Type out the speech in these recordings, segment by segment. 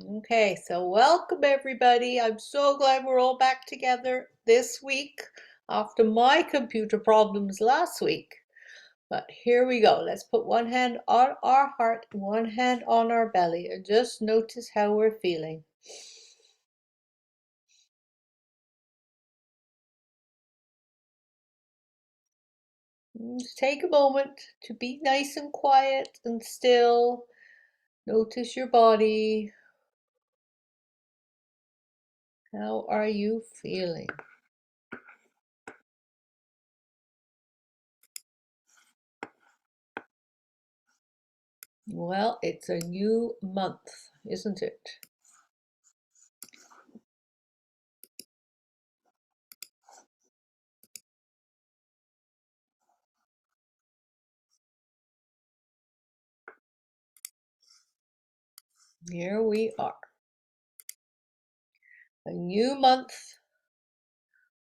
Okay, so welcome everybody. I'm so glad we're all back together this week after my computer problems last week. But here we go. Let's put one hand on our heart, one hand on our belly, and just notice how we're feeling. Just take a moment to be nice and quiet and still. Notice your body. How are you feeling? Well, it's a new month, isn't it? Here we are. A new month,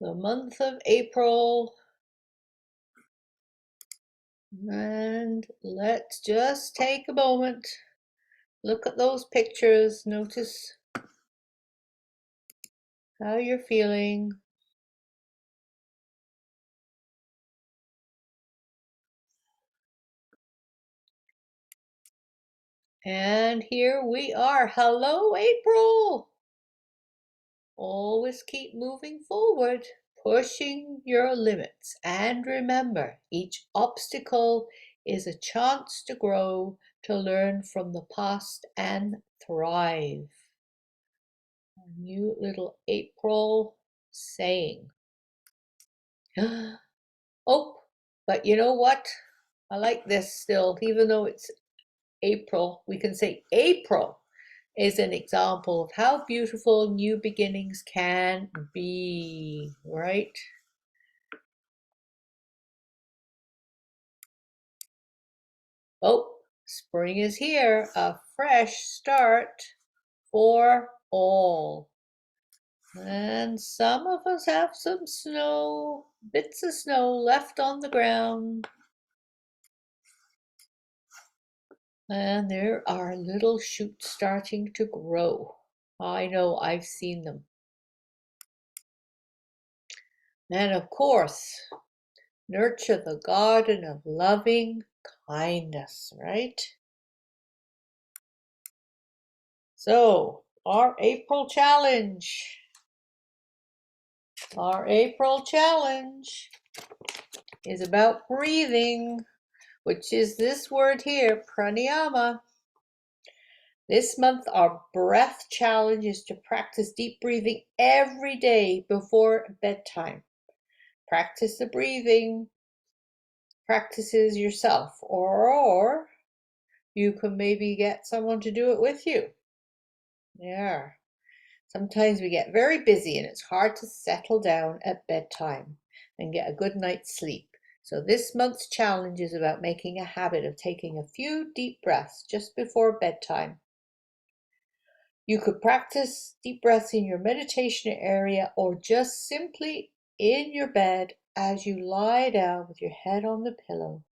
the month of April. And let's just take a moment. Look at those pictures. Notice how you're feeling. And here we are. Hello, April. Always keep moving forward, pushing your limits. And remember, each obstacle is a chance to grow, to learn from the past and thrive. A new little April saying. Oh, but you know what? I like this still, even though it's April, we can say April is an example of how beautiful new beginnings can be, right? Oh, spring is here, a fresh start for all. And some of us have some snow, bits of snow left on the ground. And there are little shoots starting to grow. I know, I've seen them. And of course, nurture the garden of loving kindness, right? So, our April challenge. Our April challenge is about breathing, which is this word here, pranayama. This month, our breath challenge is to practice deep breathing every day before bedtime. Practice the breathing practices yourself, or you can maybe get someone to do it with you. Yeah. Sometimes we get very busy and it's hard to settle down at bedtime and get a good night's sleep. So this month's challenge is about making a habit of taking a few deep breaths just before bedtime. You could practice deep breaths in your meditation area or just simply in your bed as you lie down with your head on the pillow.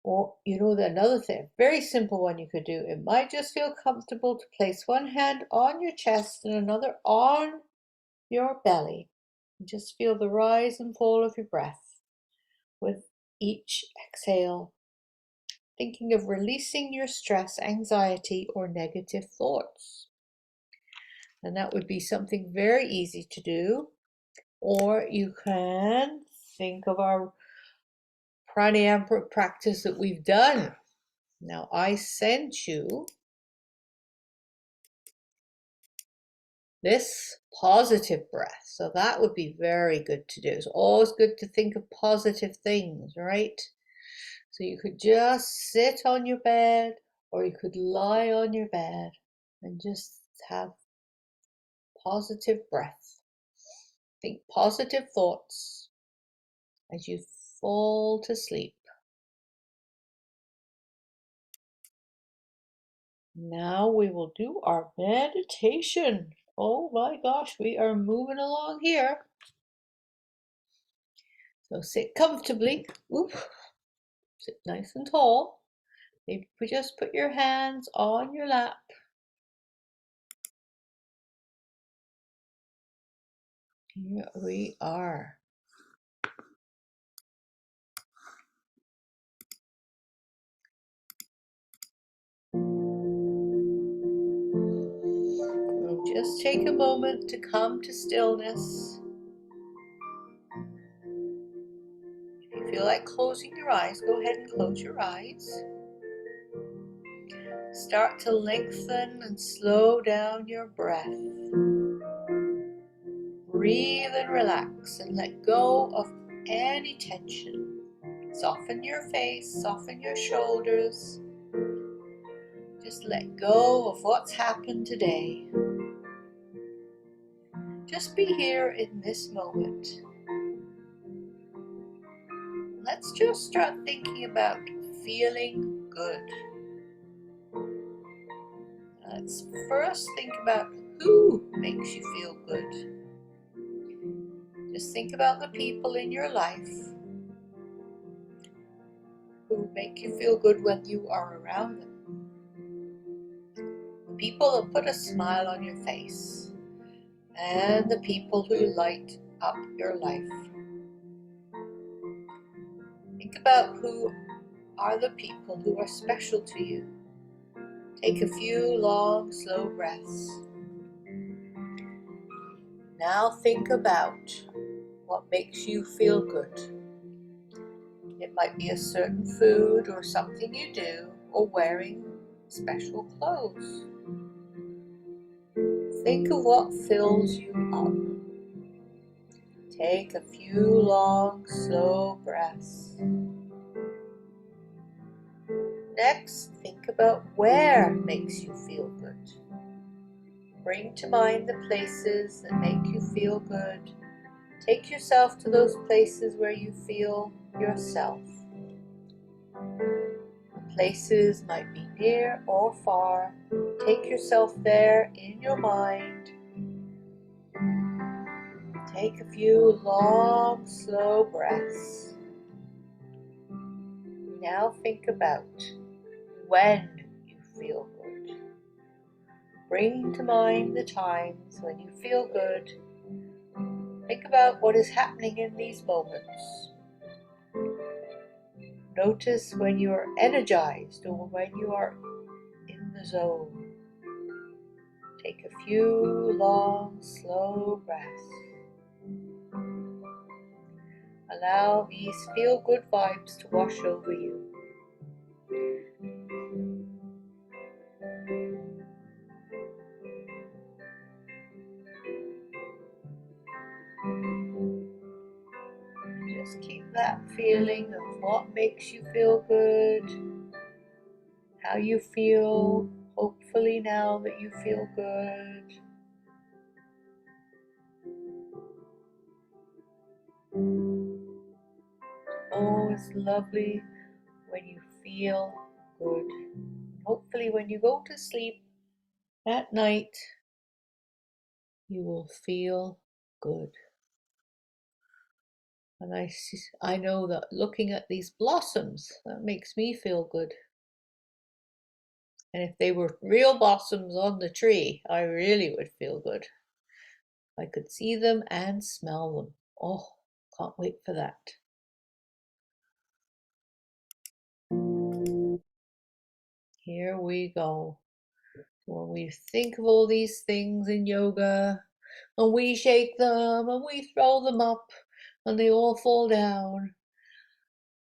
Or, another thing, very simple one you could do. It might just feel comfortable to place one hand on your chest and another on your belly. And just feel the rise and fall of your breath with each exhale, thinking of releasing your stress, anxiety, or negative thoughts. And that would be something very easy to do. Or you can think of our pranayama practice that we've done. Now, I sent you this positive breath. So that would be very good to do. It's always good to think of positive things, right? So you could just sit on your bed or you could lie on your bed and just have positive breath. Think positive thoughts as you fall to sleep. Now we will do our meditation. Oh my gosh, we are moving along here. So sit comfortably. Oof. Sit nice and tall. Maybe just put your hands on your lap Here we are. We'll just take a moment to come to stillness. If you feel like closing your eyes, go ahead and close your eyes. Start to lengthen and slow down your breath. Breathe and relax and let go of any tension. Soften your face, soften your shoulders. Just let go of what's happened today. Just be here in this moment. Let's just start thinking about feeling good. Let's first think about who makes you feel good. Just think about the people in your life who make you feel good when you are around them. The people that put a smile on your face, and the people who light up your life. Think about who are the people who are special to you. Take a few long, slow breaths. Now think about what makes you feel good. It might be a certain food or something you do, or wearing special clothes. Think of what fills you up. Take a few long, slow breaths. Next, think about where makes you feel good. Bring to mind the places that make you feel good. Take yourself to those places where you feel yourself. The places might be near or far. Take yourself there in your mind. Take a few long, slow breaths. Now think about when you feel good. Bring to mind the times when you feel good. Think about what is happening in these moments. Notice when you are energized or when you are in the zone. Take a few long, slow breaths. Allow these feel-good vibes to wash over you. Just keep that feeling of what makes you feel good, how you feel, hopefully now that you feel good. Oh, it's lovely when you feel good. Hopefully when you go to sleep at night, you will feel good. And I know that looking at these blossoms, that makes me feel good. And if they were real blossoms on the tree, I really would feel good. I could see them and smell them. Oh, can't wait for that. Here we go. When we think of all these things in yoga, and we shake them and we throw them up, and they all fall down,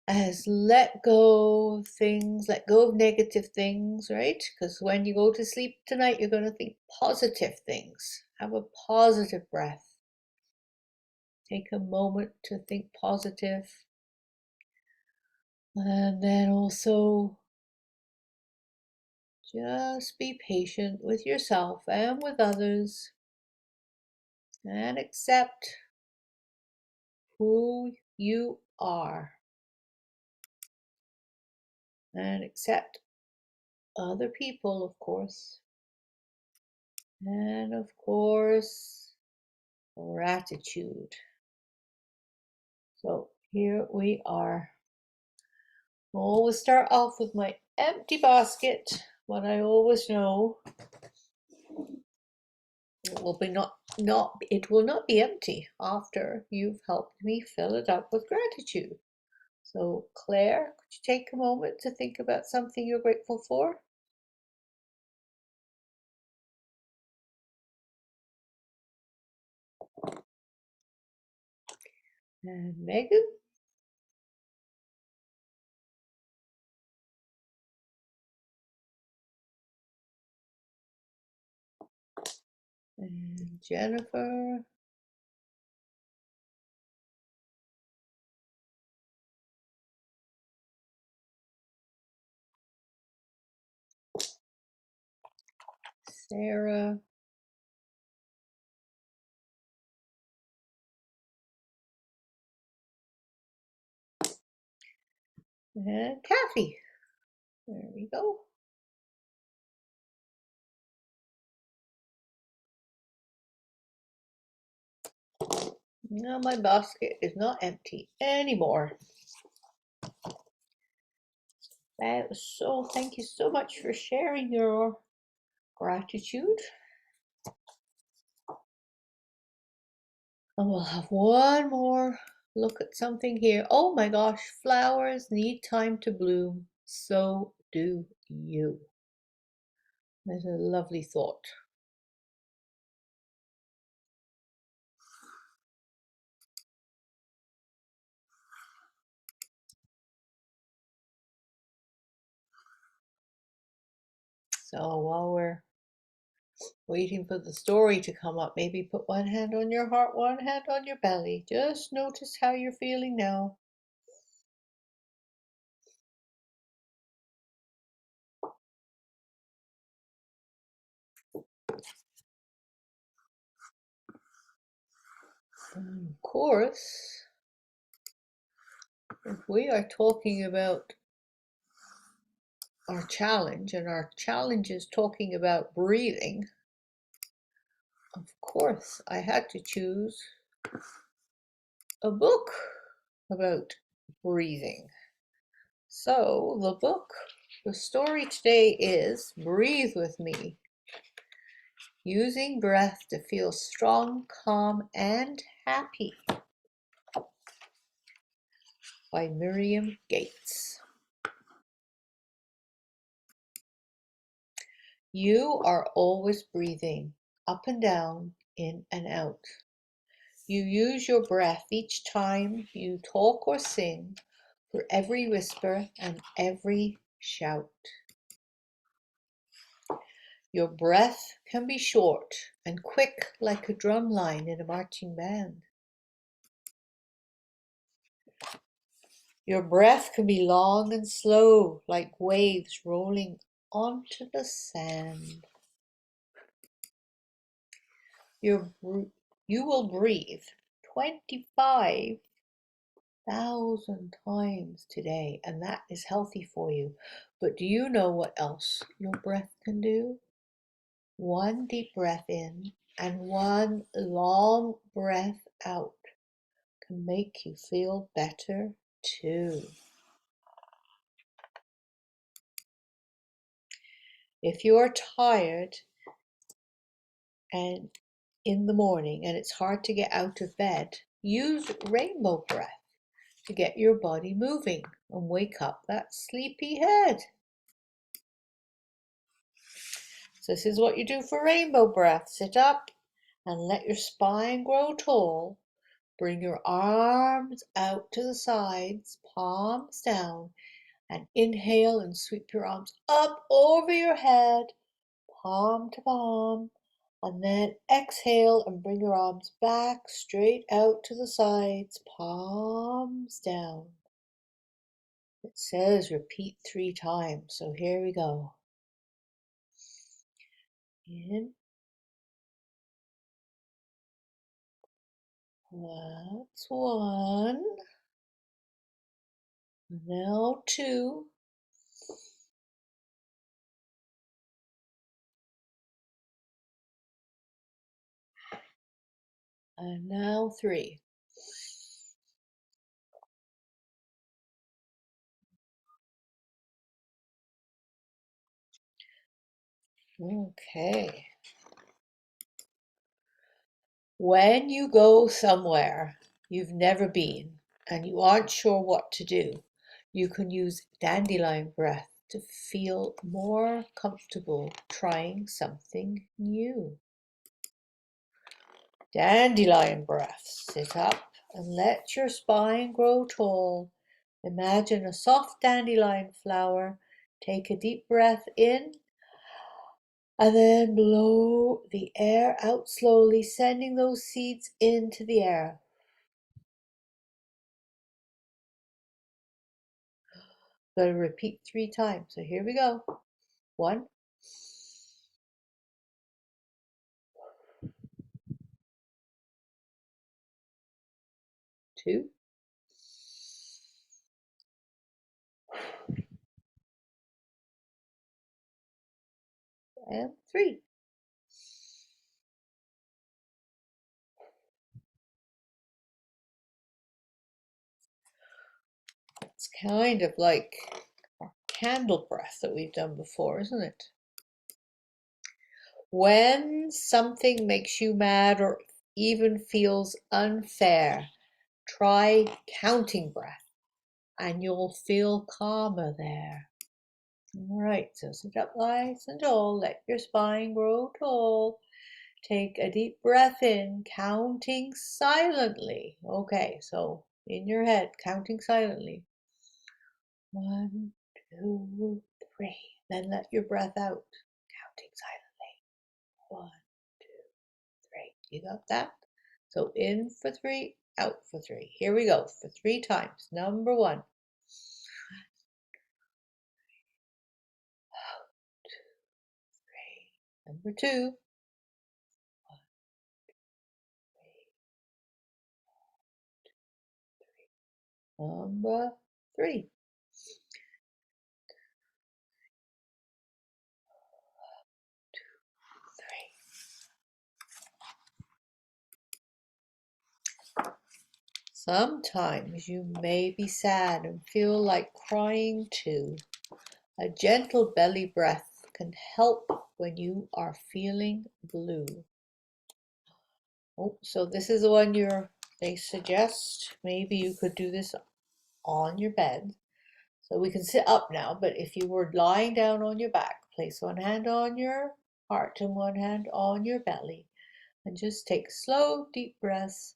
as let go of things, let go of negative things, right? Because when you go to sleep tonight, you're going to think positive things. Have a positive breath. Take a moment to think positive. And then also just be patient with yourself and with others and accept who you are. And accept other people, of course. And of course, gratitude. So here we are. I always start off with my empty basket, what I always know it will not be empty after you've helped me fill it up with gratitude. So Claire, could you take a moment to think about something you're grateful for? And Megan? And Jennifer? Sarah? And Kathy? There we go. Now my basket is not empty anymore. That was thank you so much for sharing your gratitude. And we'll have one more look at something here. Oh my gosh, flowers need time to bloom. So do you. That's a lovely thought. So while we're waiting for the story to come up, maybe put one hand on your heart, one hand on your belly. Just notice how you're feeling now. And of course, if we are talking about our challenge, and our challenge is talking about breathing, of course, I had to choose a book about breathing. So the story today is Breathe With Me, Using Breath to Feel Strong, Calm, and Happy by Miriam Gates. You are always breathing up and down, in and out. You use your breath each time you talk or sing, for every whisper and every shout. Your breath can be short and quick like a drum line in a marching band. Your breath can be long and slow like waves rolling onto the sand. You will breathe 25,000 times today, and that is healthy for you. But do you know what else your breath can do? One deep breath in and one long breath out can make you feel better too. If you are tired and in the morning and it's hard to get out of bed, use rainbow breath to get your body moving and wake up that sleepy head. So this is what you do for rainbow breath. Sit up and let your spine grow tall. Bring your arms out to the sides, palms down, and inhale and sweep your arms up over your head, palm to palm, and then exhale and bring your arms back straight out to the sides, palms down. It says repeat 3 times, so here we go. In, that's 1. Now 2. And now 3. Okay. When you go somewhere you've never been and you aren't sure what to do, you can use dandelion breath to feel more comfortable trying something new. Dandelion breath. Sit up and let your spine grow tall. Imagine a soft dandelion flower. Take a deep breath in and then blow the air out slowly, sending those seeds into the air. Gotta repeat 3 times. So here we go. 1, 2, and 3. It's kind of like our candle breath that we've done before, isn't it? When something makes you mad or even feels unfair, try counting breath and you'll feel calmer there. All right, so sit up nice and tall, let your spine grow tall. Take a deep breath in, counting silently. Okay, so in your head, counting silently. 1, 2, 3. Then let your breath out, counting silently. 1, 2, 3. You got that? So in for 3, out for 3. Here we go for 3 times. Number 1. Out, 3. Number 2. 1, 3. Number 3. 3. Sometimes you may be sad and feel like crying too. A gentle belly breath can help when you are feeling blue. Oh, so this is the one they suggest. Maybe you could do this on your bed. So we can sit up now, but if you were lying down on your back, place one hand on your heart and one hand on your belly, and just take slow, deep breaths.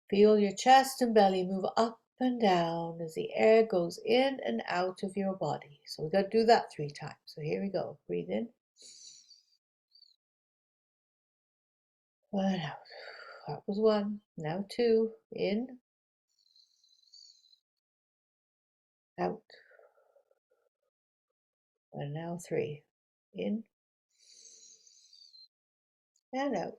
Feel your chest and belly move up and down as the air goes in and out of your body. So we got to do that 3 times. So here we go. Breathe in. One out. That was 1. Now 2. In. Out. And now 3. In. And out.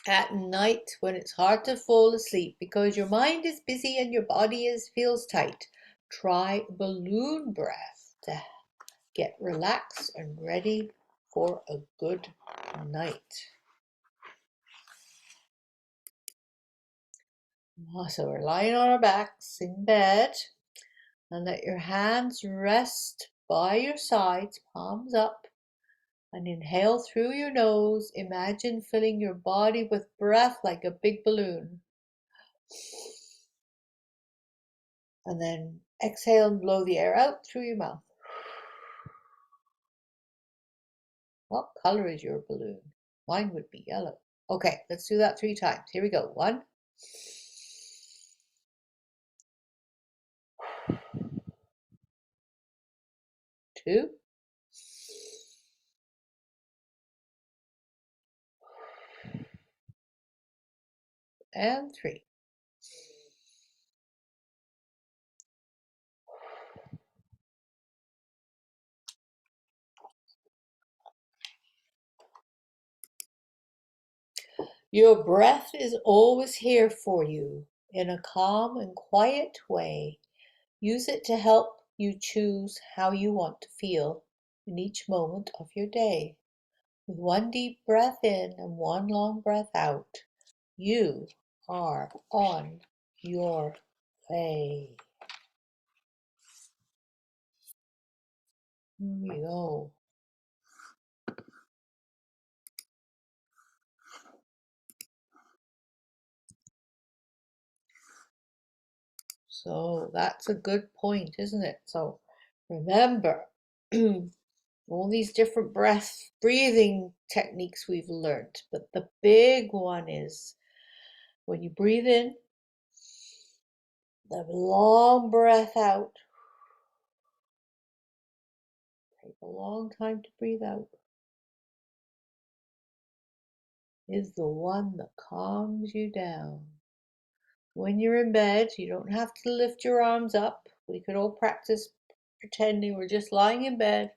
At night, when it's hard to fall asleep because your mind is busy and your body feels tight, try balloon breath to get relaxed and ready for a good night. So we're lying on our backs in bed and let your hands rest by your sides, palms up, and inhale through your nose. Imagine filling your body with breath like a big balloon. And then exhale and blow the air out through your mouth. What color is your balloon? Mine would be yellow. Okay, let's do that 3 times. Here we go. 1, 2, and 3. Your breath is always here for you in a calm and quiet way. Use it to help you choose how you want to feel in each moment of your day. With 1 deep breath in and 1 long breath out, you are on your way. Here we go. So that's a good point, isn't it? So remember, all these different breathing techniques we've learned, but the big one is when you breathe in, the long breath out. Take a long time to breathe out. Is the one that calms you down. When you're in bed, you don't have to lift your arms up. We could all practice pretending we're just lying in bed.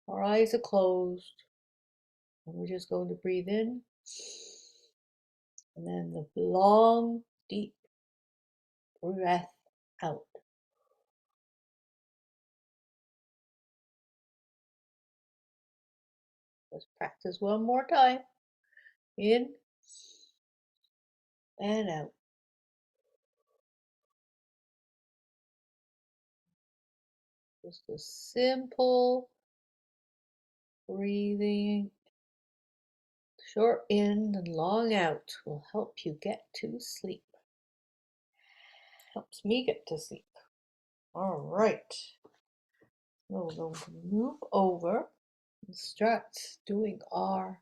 Our eyes are closed. And we're just going to breathe in. And then the long, deep breath out. Let's practice one more time. In and out. Just a simple breathing. Short in and long out will help you get to sleep. Helps me get to sleep. All right. We're going to move over and start doing our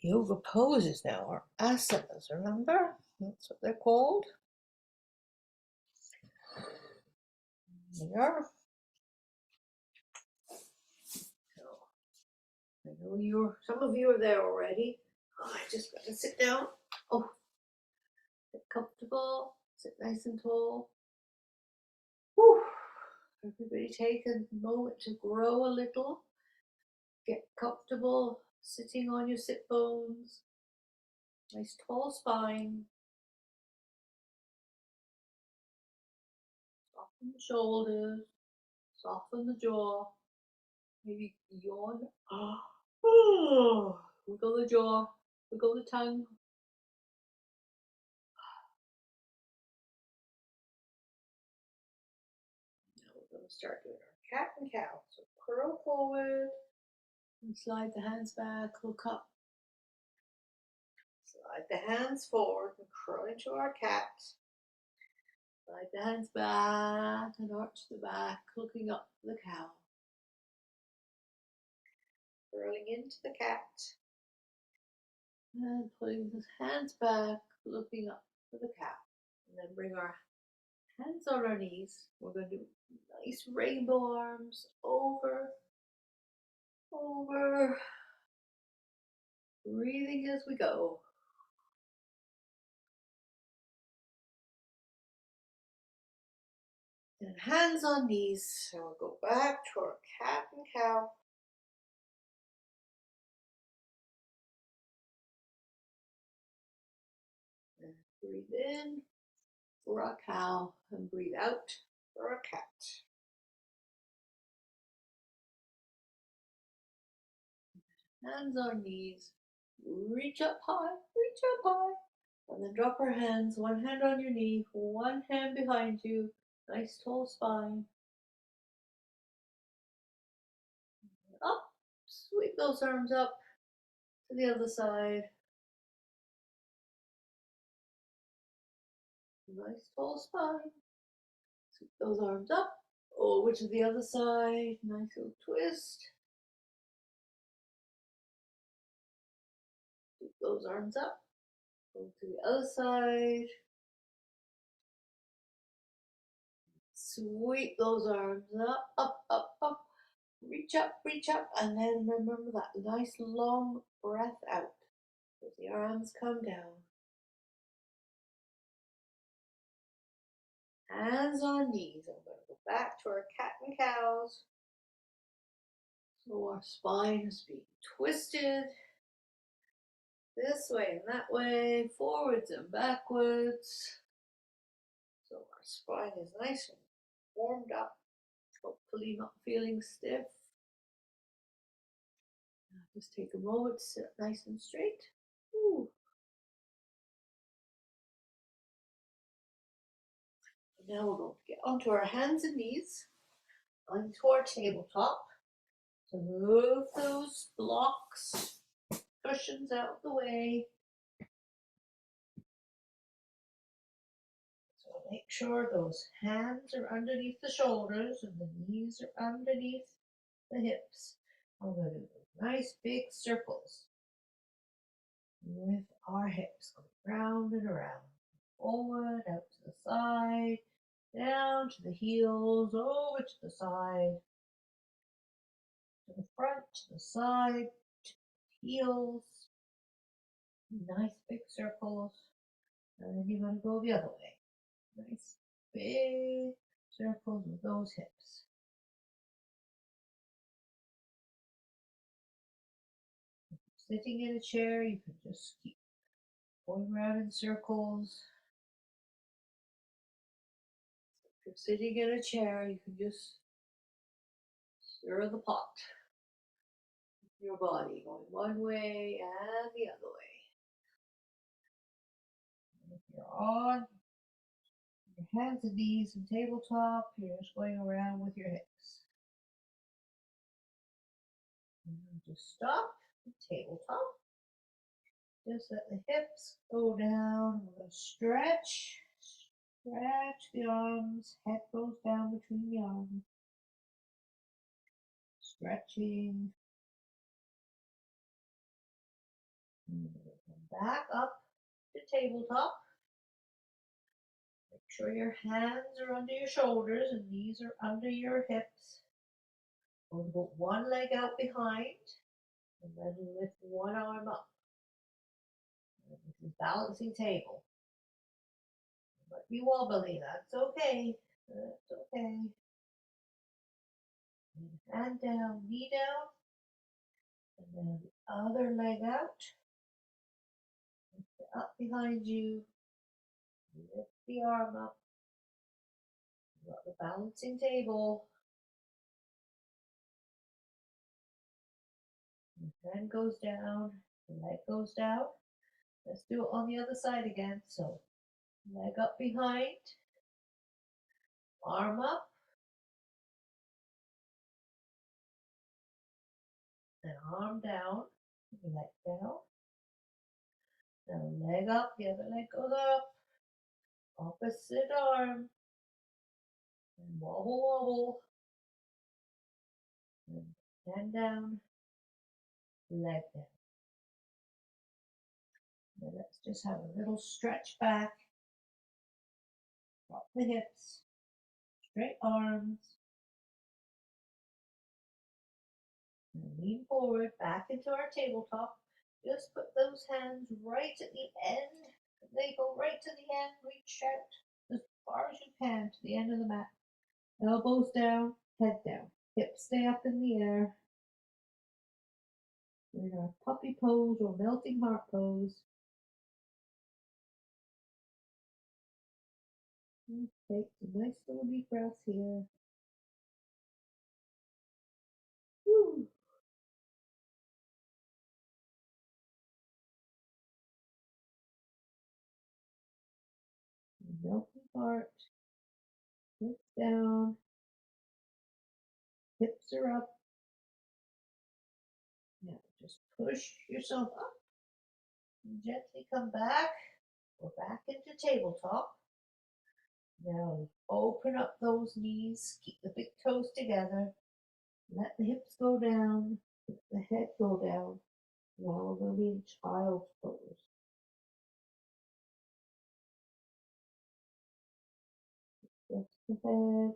yoga poses now, our asanas, remember? That's what they're called. There we are. I know some of you are there already. Oh, I just got to sit down. Oh, get comfortable, sit nice and tall. Whew. Everybody take a moment to grow a little. Get comfortable sitting on your sit bones. Nice tall spine. Soften the shoulders. Soften the jaw. Maybe yawn. Oh, wiggle the jaw. Wiggle the tongue. Now we're going to start doing our cat and cow. So curl forward and slide the hands back. Look up. Slide the hands forward and curl into our cat. Slide the hands back and arch the back, looking up for the cow. Curling into the cat. And putting the hands back, looking up for the cow. And then bring our hands on our knees. We're going to do nice rainbow arms over, over. Breathing as we go. And hands on knees. And we'll go back to our cat and cow. And breathe in for a cow and breathe out for a cat. Hands on knees. Reach up high, reach up high. And then drop our hands, one hand on your knee, one hand behind you. Nice tall spine. Up, sweep those arms up to the other side. Nice tall spine. Sweep those arms up, over to the other side. Nice little twist. Sweep those arms up, go to the other side. Sweep those arms up, up, up, up. Reach up, and then remember that nice long breath out as the arms come down. Hands on knees. I'm going to go back to our cat and cows. So our spine is being twisted this way and that way, forwards and backwards. So our spine is nice and warmed up, hopefully not feeling stiff. Now just take a moment to sit nice and straight. Ooh. Now we're going to get onto our hands and knees. onto our tabletop. So move those blocks, cushions out of the way. So make sure those hands are underneath the shoulders and the knees are underneath the hips. I'm going to do nice big circles with our hips going round and around. Forward, out to the side, down to the heels, over to the side, to the front, to the side, to the heels. Nice big circles. And then you're going to go the other way. Nice big circles with those hips. Sitting in a chair, you can just keep going around in circles. If you're sitting in a chair, you can just stir the pot. Your body going one way and the other way. And if you're on your hands and knees and tabletop, you're just going around with your hips. And just stop the tabletop. Just let the hips go down. We're going to stretch the arms. Head goes down between the arms. Stretching. And come back up to tabletop. Make sure your hands are under your shoulders and knees are under your hips. We'll put one leg out behind and then lift one arm up. And this is balancing table. It might be wobbly, that's okay. That's okay. And hand down, knee down. And then the other leg out. Lift it up behind you. Lift the arm up. You've got the balancing table. The hand goes down, the leg goes down. Let's do it on the other side again. So leg up behind, arm up, and arm down, leg down. Now leg up, the other leg goes up, opposite arm, and wobble, wobble, and hand down, leg down. Now let's just have a little stretch back, drop the hips, straight arms, and lean forward, back into our tabletop. Just put those hands right at the end. They go right to the end. Reach out as far as you can to the end of the mat. Elbows down, head down. Hips stay up in the air. We're in our puppy pose or melting heart pose. Take some nice little deep breaths here. Woo. Melting heart. Hips down. Hips are up. Now just push yourself up. And gently come back. Go back into tabletop. Now open up those knees. Keep the big toes together. Let the hips go down. Let the head go down. Now we're going to be in child's pose. Rest the head.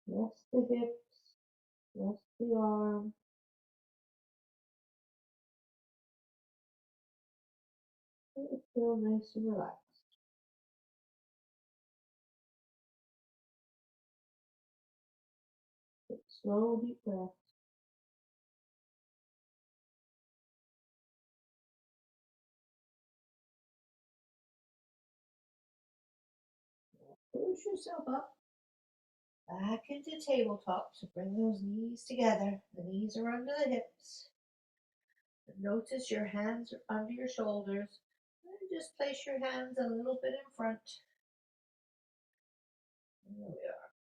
Rest the hips. Rest the arm. Let it feel nice and relaxed. Take slow, deep breaths. Push yourself up. Back into tabletop. So bring those knees together. The knees are under the hips. And notice your hands are under your shoulders. And just place your hands a little bit in front. There we are.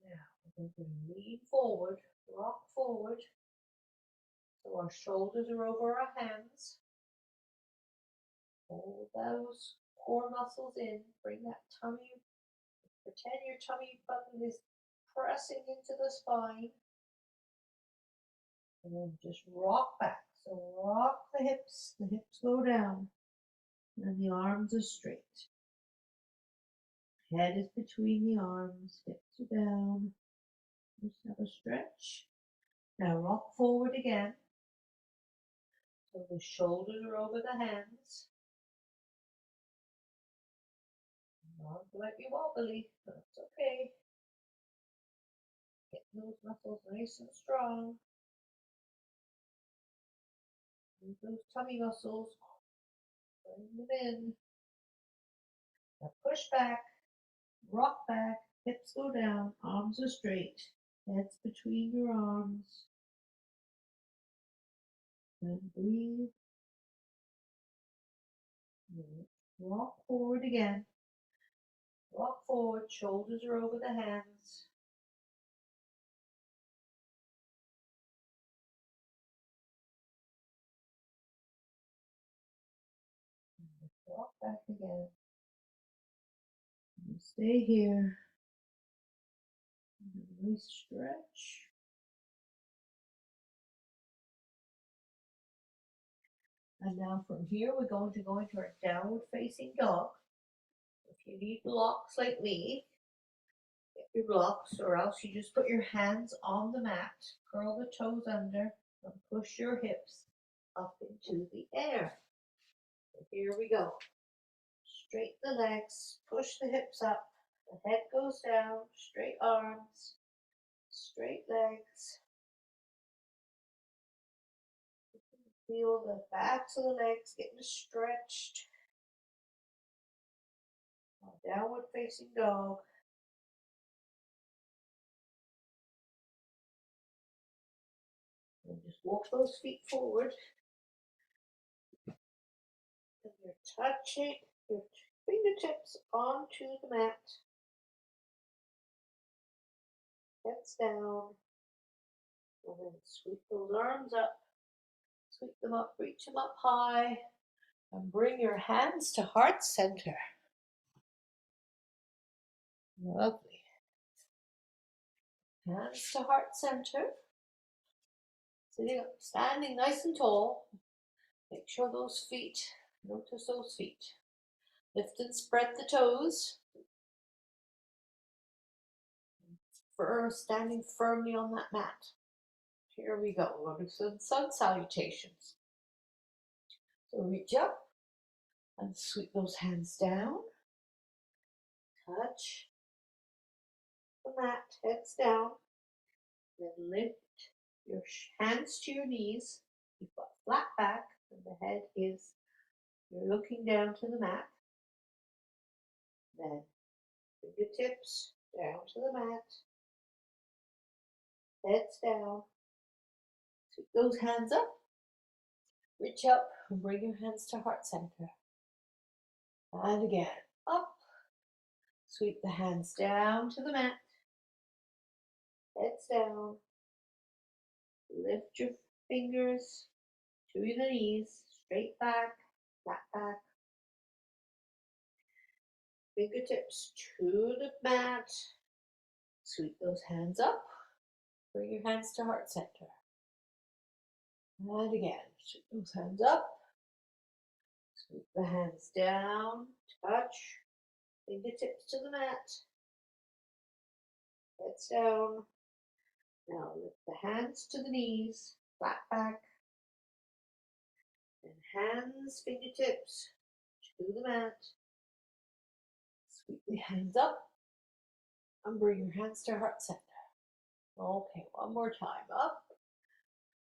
Now We're going to lean forward, rock forward. So our shoulders are over our hands. Hold those core muscles in. Bring that tummy. Pretend your tummy button is pressing into the spine. And then just rock back. So rock the hips go down. And the arms are straight. Head is between the arms, hips are down. Just have a stretch. Now rock forward again. So the shoulders are over the hands. Arms might be wobbly, but it's okay. Get those muscles nice and strong. Move those tummy muscles. Bring them in. Now push back, rock back, hips go down, arms are straight, heads between your arms. And breathe. Rock forward again. Rock forward, shoulders are over the hands. Rock back again. And stay here. Nice stretch. And now from here, we're going to go into our downward facing dog. If you need blocks like me, get your blocks, or else you just put your hands on the mat, curl the toes under, and push your hips up into the air. So here we go. Straighten the legs, push the hips up, the head goes down, straight arms, straight legs. Feel the backs of the legs getting stretched. Downward facing dog. And just walk those feet forward. And you're touching your fingertips onto the mat. Heads down. And then sweep those arms up. Sweep them up, reach them up high. And bring your hands to heart center. Lovely. Hands to heart center. Sitting up, standing nice and tall. Make sure those feet, notice those feet. Lift and spread the toes. Standing firmly on that mat. Here we go. We're going to do sun salutations. So reach up and sweep those hands down. Touch the mat, heads down. Then lift your hands to your knees. You've got flat back and the head is, you're looking down to the mat. Then fingertips down to the mat. Heads down. Sweep those hands up. Reach up and bring your hands to heart center. And again, up. Sweep the hands down to the mat. Heads down. Lift your fingers to the knees. Straight back, flat back. Fingertips to the mat. Sweep those hands up. Bring your hands to heart center. And again, sweep those hands up. Sweep the hands down. Touch. Fingertips to the mat. Heads down. Now lift the hands to the knees. Flat back. And hands, fingertips to the mat. Sweep the hands up. And bring your hands to heart center. Okay, one more time. Up.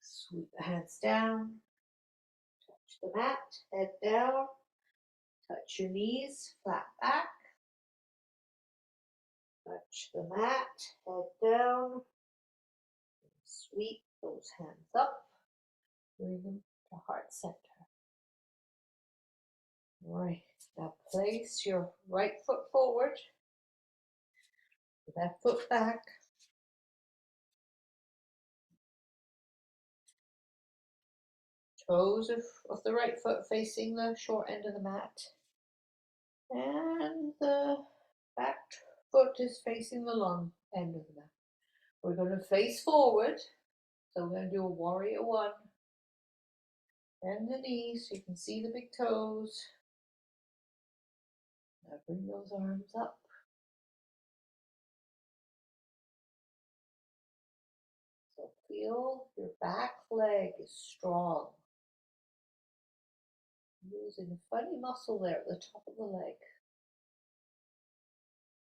Sweep the hands down. Touch the mat. Head down. Touch your knees. Flat back. Touch the mat. Head down. Sweep those hands up. Bring them to heart center. Right. Now place your right foot forward. That foot back. Toes of the right foot facing the short end of the mat. And the back foot is facing the long end of the mat. We're going to face forward. So we're going to do a warrior one. Bend the knees so you can see the big toes. Now bring those arms up. So feel your back leg is strong. Using a funny muscle there at the top of the leg.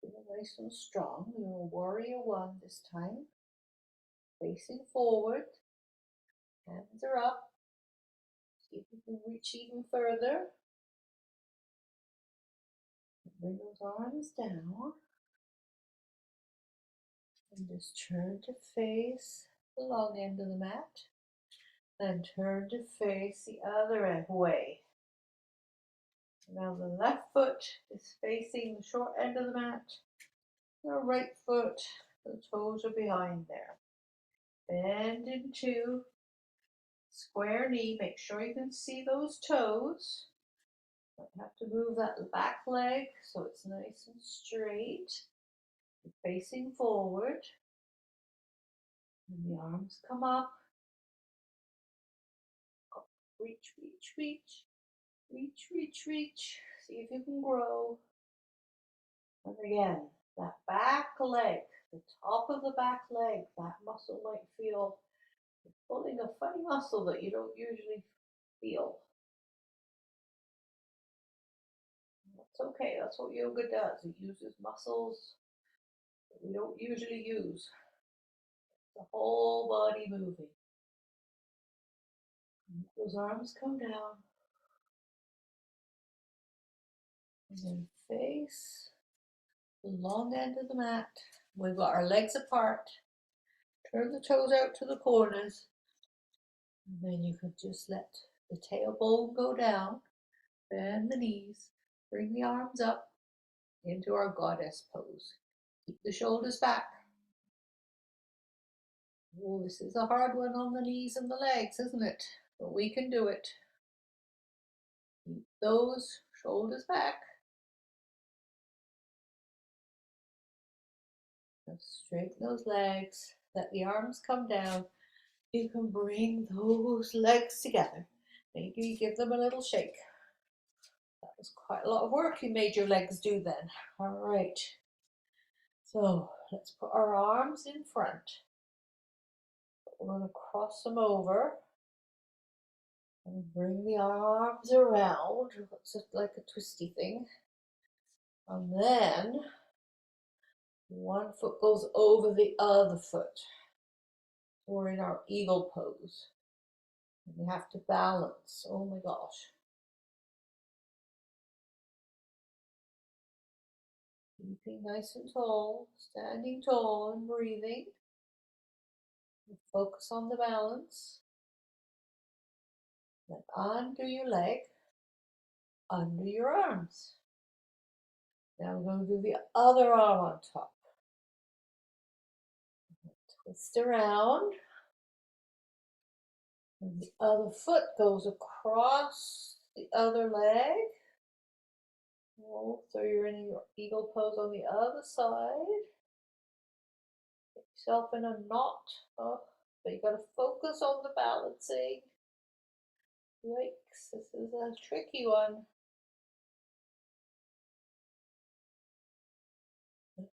Feel nice and strong. You're a warrior one this time. Facing forward. Hands are up. See if you can reach even further. Bring those arms down. And just turn to face the long end of the mat. Then turn to face the other way. Now the left foot is facing the short end of the mat. The right foot, the toes are behind there. Bend into square knee. Make sure you can see those toes. You have to move that back leg so it's nice and straight. You're facing forward. And the arms come up. Reach, reach, reach. Reach, reach, reach. See if you can grow. And again, that back leg, the top of the back leg, that muscle might feel you're pulling a funny muscle that you don't usually feel. That's okay, that's what yoga does. It uses muscles that we don't usually use. The whole body moving. And those arms come down. And then face the long end of the mat. We've got our legs apart. Turn the toes out to the corners. And then you can just let the tailbone go down. Bend the knees. Bring the arms up into our goddess pose. Keep the shoulders back. Oh, this is a hard one on the knees and the legs, isn't it? But we can do it. Keep those shoulders back. And straighten those legs. Let the arms come down. You can bring those legs together. Maybe you give them a little shake. That was quite a lot of work you made your legs do then. All right. So let's put our arms in front. We're going to cross them over and bring the arms around. It's just like a twisty thing. And then one foot goes over the other foot. We're in our eagle pose. And you have to balance. Oh my gosh. Keeping nice and tall, standing tall and breathing. Focus on the balance. Then under your leg, under your arms. Now we're going to do the other arm on top. Twist around. And the other foot goes across the other leg. Oh, so you're in your eagle pose on the other side. Get yourself in a knot. Oh, but you got to focus on the balancing. Yikes, this is a tricky one.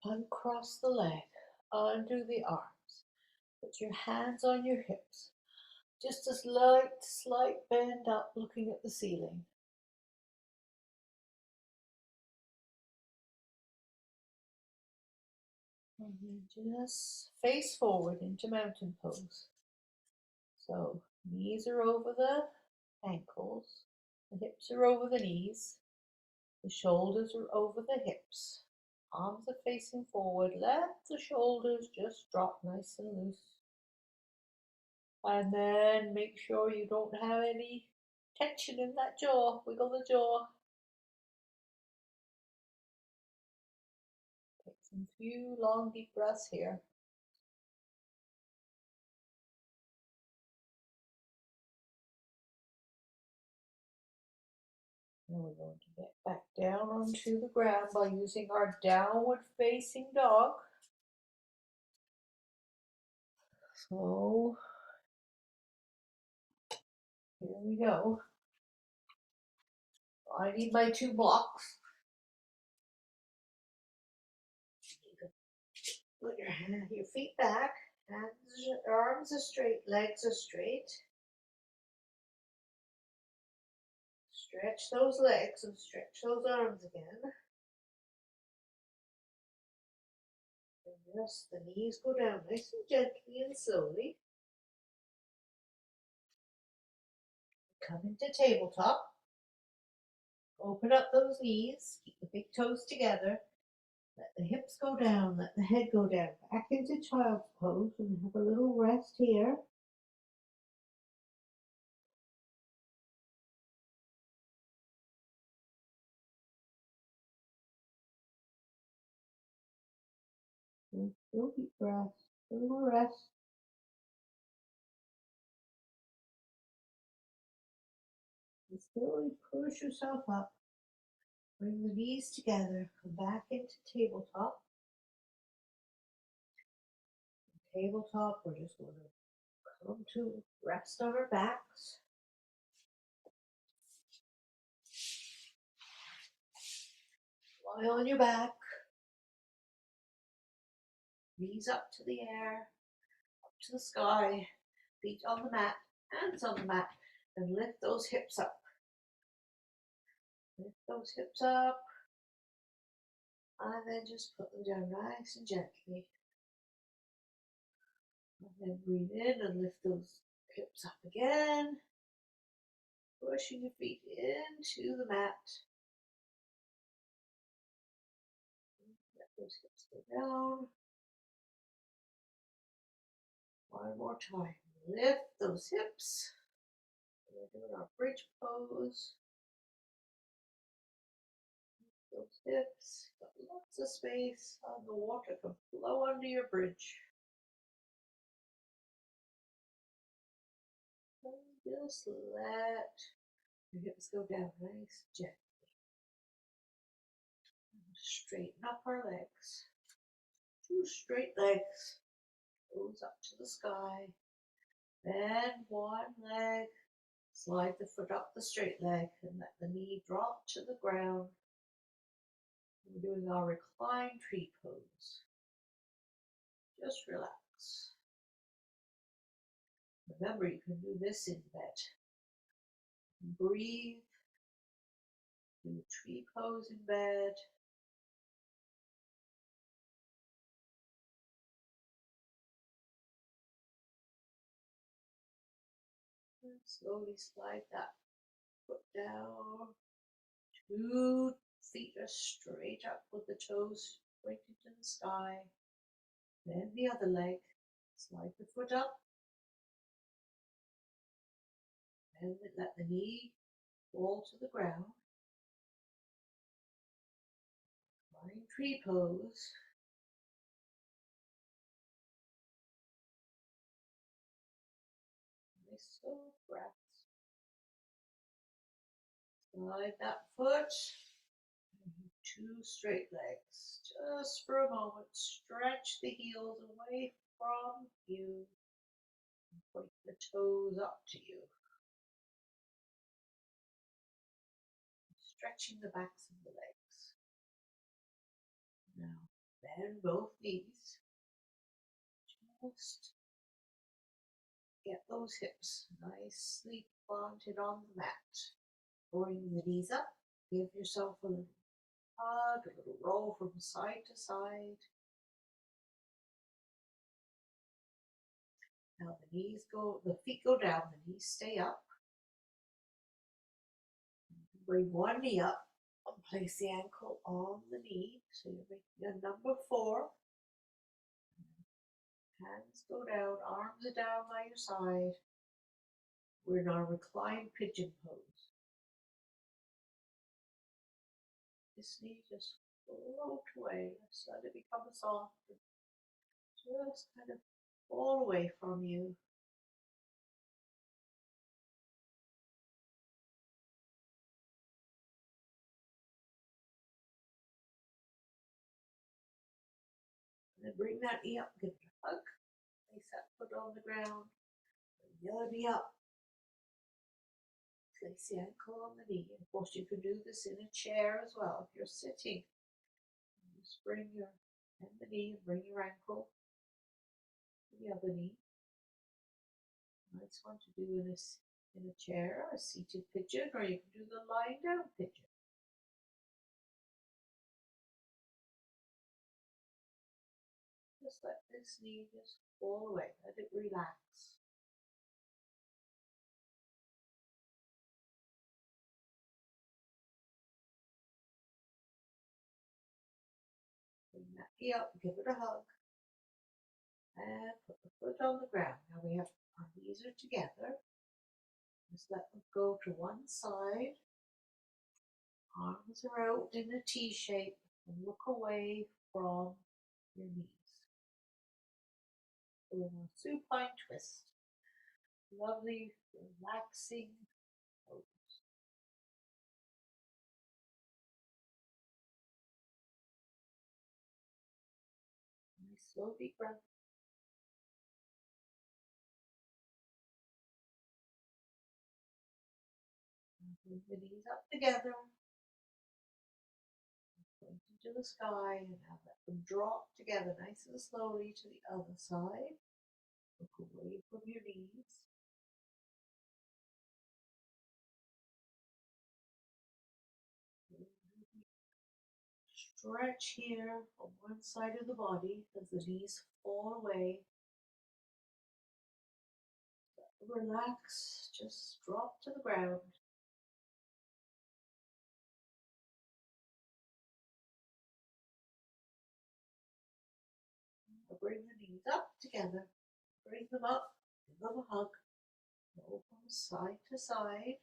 Uncross the leg, undo the arms. Put your hands on your hips. Just a slight bend up looking at the ceiling. And then just face forward into mountain pose. So knees are over the ankles, the hips are over the knees, the shoulders are over the hips. Arms are facing forward. Let the shoulders just drop nice and loose. And then make sure you don't have any tension in that jaw. Wiggle the jaw. Take some few long deep breaths here. Now we're going to get back down onto the ground by using our downward facing dog. So here we go. I need my 2 blocks. Put your feet back, hands, arms are straight, legs are straight. Stretch those legs and stretch those arms again. And just the knees go down nice and gently and slowly. Come into tabletop. Open up those knees, keep the big toes together. Let the hips go down, let the head go down. Back into child's pose and have a little rest here. And still deep breaths, a little rest. And slowly push yourself up. Bring the knees together. Come back into tabletop. Tabletop, we're just going to come to rest on our backs. Lie on your back. Knees up to the air, up to the sky. Feet on the mat, hands on the mat, and lift those hips up. Lift those hips up, and then just put them down nice and gently. And then breathe in and lift those hips up again. Pushing your feet into the mat. Let those hips go down. One more time. Lift those hips. We're doing our bridge pose. Those hips, got lots of space, and the water can flow under your bridge. And just let your hips go down nice, gently. Straighten up our legs. 2 straight legs. Goes up to the sky. Bend one leg. Slide the foot up the straight leg and let the knee drop to the ground. We're doing our reclined tree pose. Just relax. Remember, you can do this in bed. Breathe. Do tree pose in bed. And slowly slide that foot down. 2 feet are straight up with the toes pointed to the sky. Then the other leg. Slide the foot up. And let the knee fall to the ground. Lying tree pose. Nice slow breaths. Slide that foot. 2 straight legs. Just for a moment, stretch the heels away from you. Point the toes up to you. Stretching the backs of the legs. Now bend both knees. Just get those hips nicely planted on the mat. Bring the knees up. Give yourself a little hug, a little roll from side to side. Now the feet go down, the knees stay up. Bring one knee up and place the ankle on the knee. So you're making a number 4. Hands go down, arms are down by your side. We're in our reclined pigeon pose. This knee just float away. Just let it become soft. Just kind of fall away from you. then bring that knee up, give it a hug. Place that foot on the ground. Bring the other knee up. Place the ankle on the knee. Of course, you can do this in a chair as well. If you're sitting, just bring your bend the knee and bring your ankle to the other knee. Nice one to do in a chair, a seated pigeon, or you can do the lying down pigeon. Just let this knee just fall away. Let it relax. Bring that knee up, give it a hug, and put the foot on the ground. Now we have our knees are together. Just let them go to one side. Arms are out in a T shape and look away from your knees. Doing a supine twist. Lovely, relaxing pose. Nice slow deep breath. Bring the knees up together. Point into the sky and now let them drop together nice and slowly to the other side. Look away from your knees. Stretch here on one side of the body as the knees fall away. Relax, just drop to the ground. Bring the knees up together. Bring them up, give them a hug. Go from side to side.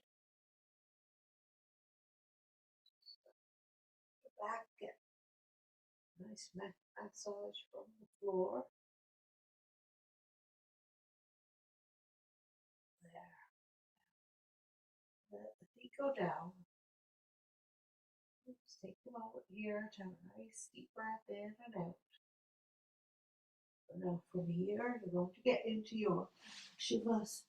The back, get a nice massage from the floor. There. Let the feet go down. Just take a moment here to have a nice deep breath in and out. Now from here, you're going to get into your Shavasana.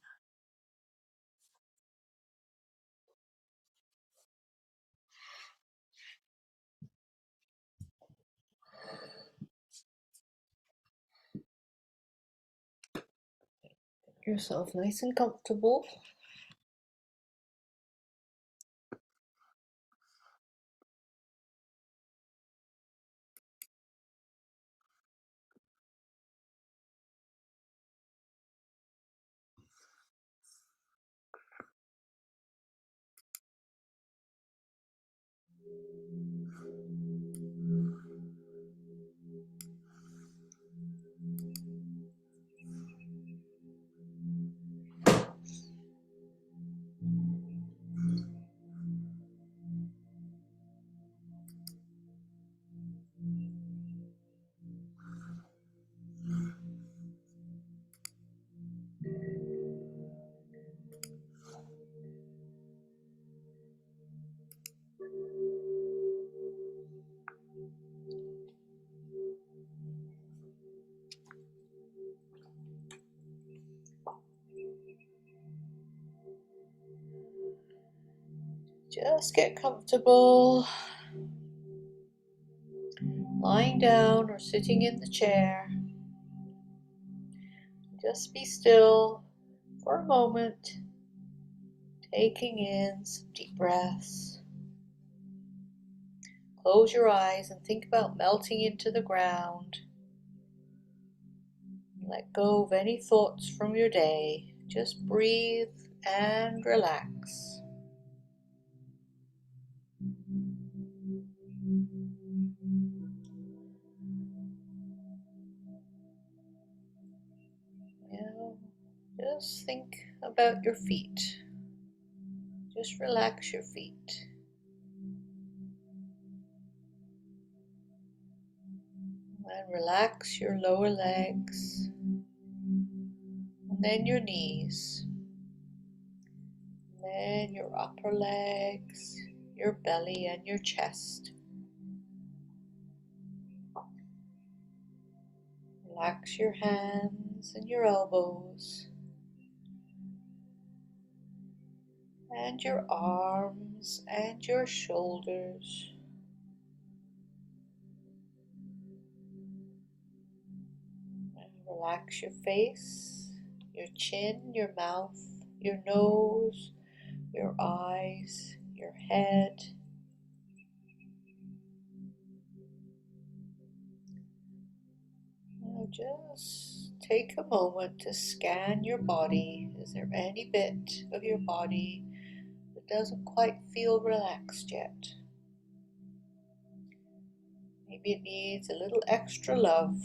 Get yourself nice and comfortable. Just get comfortable, lying down or sitting in the chair. Just be still for a moment, taking in some deep breaths. Close your eyes and think about melting into the ground. Let go of any thoughts from your day. Just breathe and relax. Now, just think about your feet. Just relax your feet. And relax your lower legs. And then your knees. And then your upper legs, your belly, and your chest. Relax your hands and your elbows and your arms and your shoulders. And relax your face, your chin, your mouth, your nose, your eyes, your head. Now just take a moment to scan your body. Is there any bit of your body that doesn't quite feel relaxed yet? Maybe it needs a little extra love.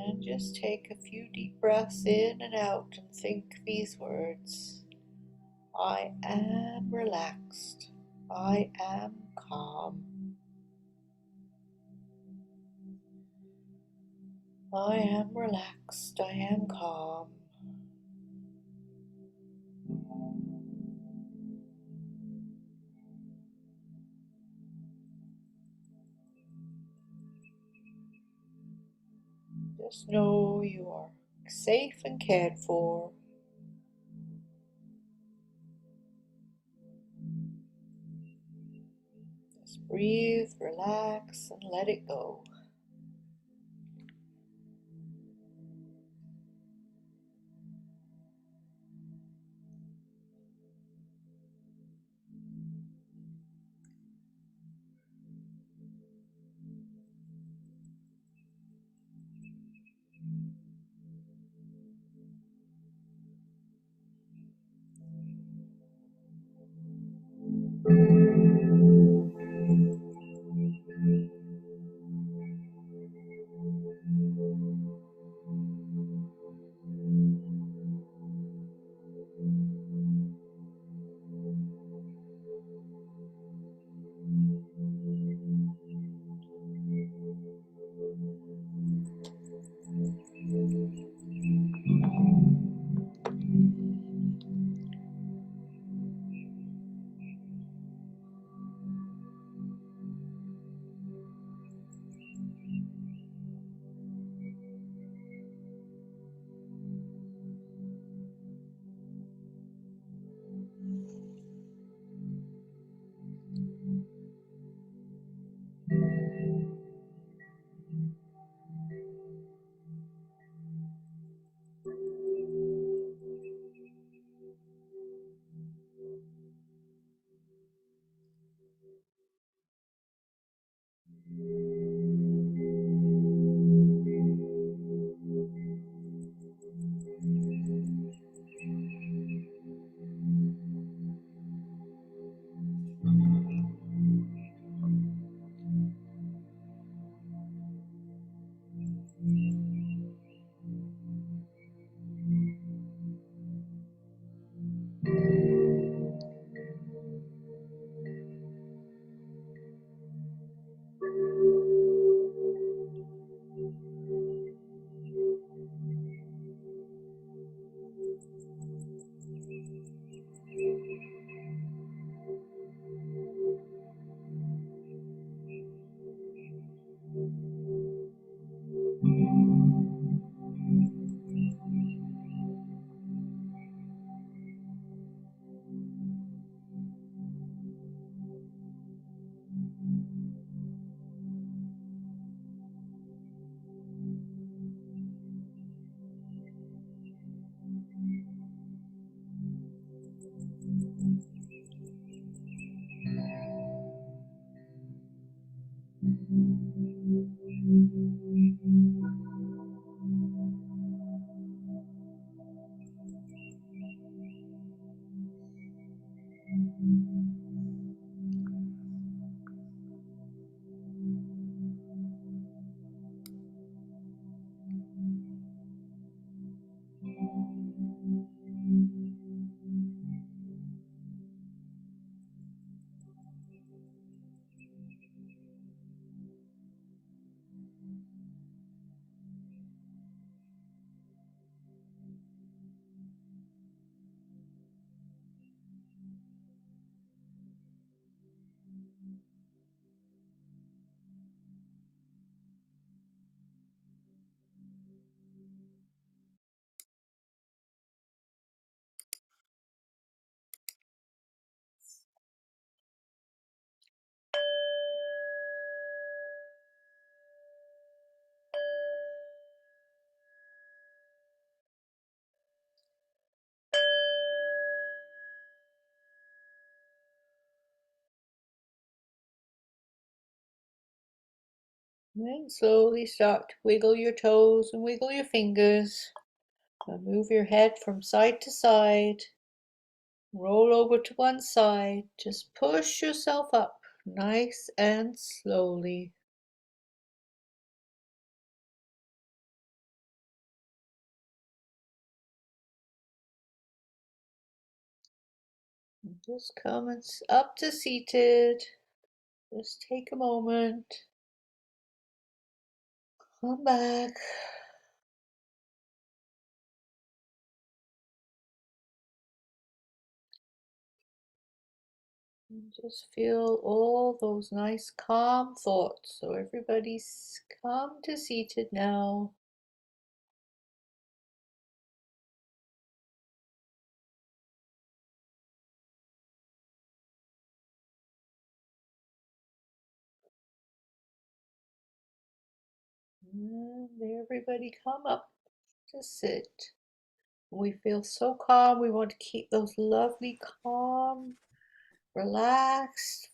And just take a few deep breaths in and out and think these words. I am relaxed. I am calm. I am relaxed. I am calm. Just know you are safe and cared for. Just breathe, relax, and let it go. Then slowly start to wiggle your toes and wiggle your fingers. And move your head from side to side. Roll over to one side. Just push yourself up nice and slowly. Just come up to seated. Just take a moment. Come back. And just feel all those nice calm thoughts. So everybody's come to seated now. And everybody come up to sit. We feel so calm. We want to keep those lovely, calm, relaxed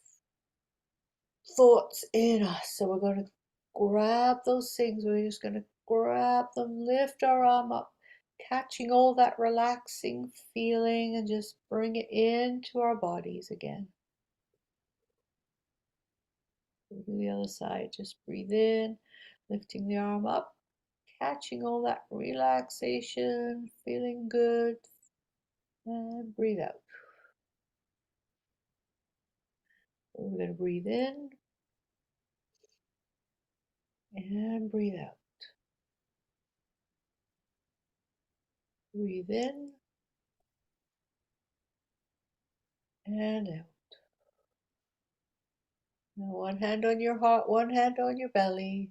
thoughts in us. So we're going to grab those things. We're just going to grab them, lift our arm up, catching all that relaxing feeling, and just bring it into our bodies again. We'll do the other side. Just breathe in, lifting the arm up, catching all that relaxation, feeling good, and breathe out. We're going to breathe in and breathe out. Breathe in and out. Now one hand on your heart, one hand on your belly.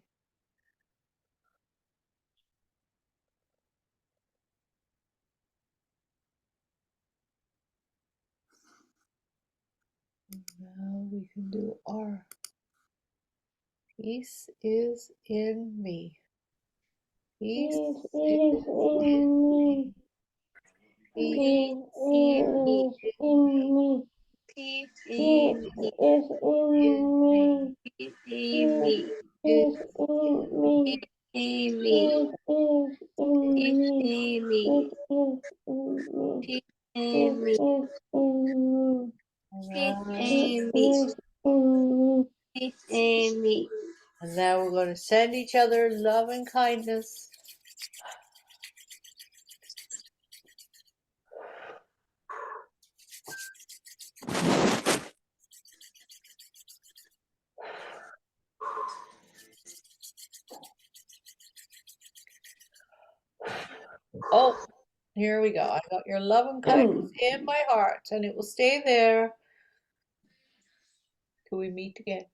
Now we can do our peace is in me. Peace Peace is is in me. Peace Peace is in me. Peace Peace is in me. Peace Peace is in me. Peace is in me. Peace is in me. Peace is in me. Peace is in me. And now we're going to send each other love and kindness. Oh, here we go. I got your love and kindness in my heart, and it will stay there till we meet again.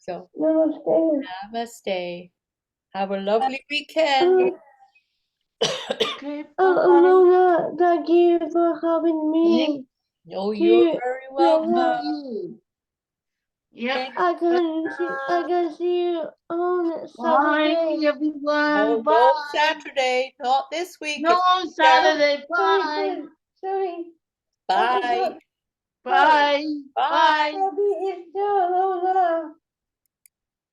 So, Namaste. namaste. Have a lovely weekend. Luna, thank you for having me. Oh, you're very welcome. Yep. I can see you on Bye, Saturday. everyone. No, Bye. no Saturday, not this week. No Saturday. Bye. Sorry. Bye. Bye. Bye. Bye. Happy Easter, Lola.